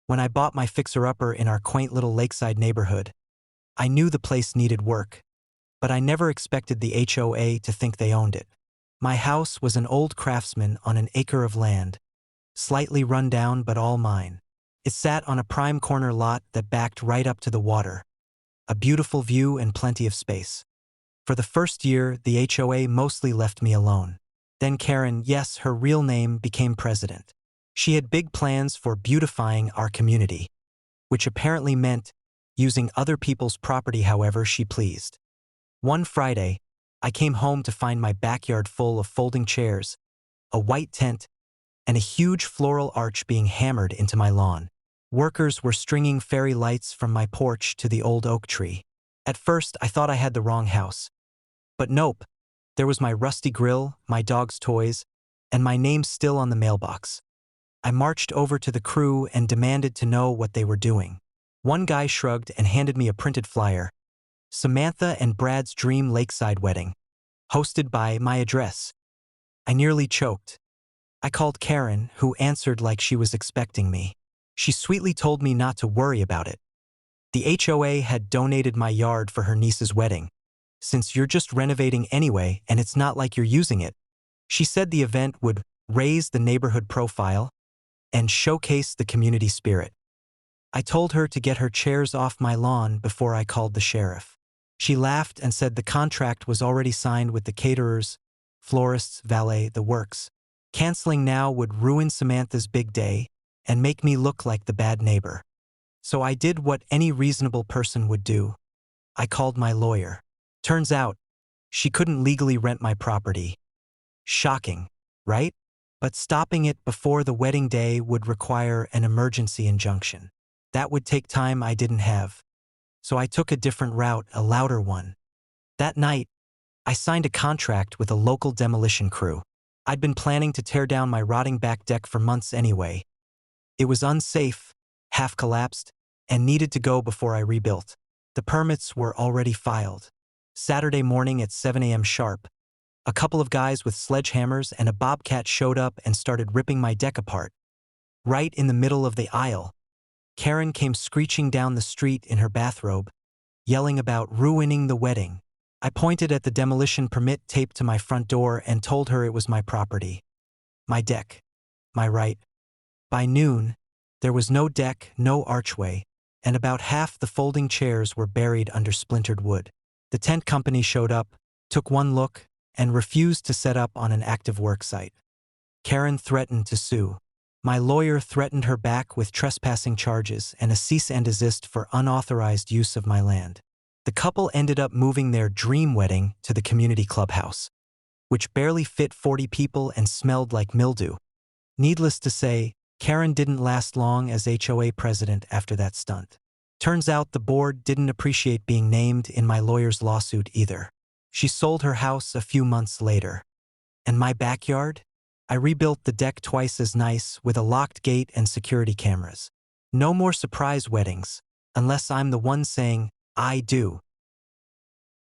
When I bought my fixer-upper in our quaint little lakeside neighborhood, I knew the place needed work, but I never expected the HOA to think they owned it. My house was an old craftsman on an acre of land, slightly run down but all mine. It sat on a prime corner lot that backed right up to the water, a beautiful view and plenty of space. For the first year, the HOA mostly left me alone. Then Karen, yes, her real name, became president. She had big plans for beautifying our community, which apparently meant using other people's property however she pleased. One Friday, I came home to find my backyard full of folding chairs, a white tent, and a huge floral arch being hammered into my lawn. Workers were stringing fairy lights from my porch to the old oak tree. At first, I thought I had the wrong house. But nope, there was my rusty grill, my dog's toys, and my name still on the mailbox. I marched over to the crew and demanded to know what they were doing. One guy shrugged and handed me a printed flyer. Samantha and Brad's Dream Lakeside Wedding, hosted by my address. I nearly choked. I called Karen, who answered like she was expecting me. She sweetly told me not to worry about it. The HOA had donated my yard for her niece's wedding, since you're just renovating anyway and it's not like you're using it. She said the event would raise the neighborhood profile and showcase the community spirit. I told her to get her chairs off my lawn before I called the sheriff. She laughed and said the contract was already signed with the caterers, florists, valet, the works. Canceling now would ruin Samantha's big day and make me look like the bad neighbor. So I did what any reasonable person would do. I called my lawyer. Turns out, she couldn't legally rent my property. Shocking, right? But stopping it before the wedding day would require an emergency injunction. That would take time I didn't have. So I took a different route, a louder one. That night, I signed a contract with a local demolition crew. I'd been planning to tear down my rotting back deck for months anyway. It was unsafe, half collapsed, and needed to go before I rebuilt. The permits were already filed. Saturday morning at 7 a.m. sharp, a couple of guys with sledgehammers and a bobcat showed up and started ripping my deck apart. Right in the middle of the aisle, Karen came screeching down the street in her bathrobe, yelling about ruining the wedding. I pointed at the demolition permit taped to my front door and told her it was my property. My deck. My right. By noon, there was no deck, no archway, and about half the folding chairs were buried under splintered wood. The tent company showed up, took one look, and refused to set up on an active work site. Karen threatened to sue. My lawyer threatened her back with trespassing charges and a cease and desist for unauthorized use of my land. The couple ended up moving their dream wedding to the community clubhouse, which barely fit 40 people and smelled like mildew. Needless to say, Karen didn't last long as HOA president after that stunt. Turns out the board didn't appreciate being named in my lawyer's lawsuit either. She sold her house a few months later. And my backyard? I rebuilt the deck twice as nice with a locked gate and security cameras. No more surprise weddings, unless I'm the one saying, I do.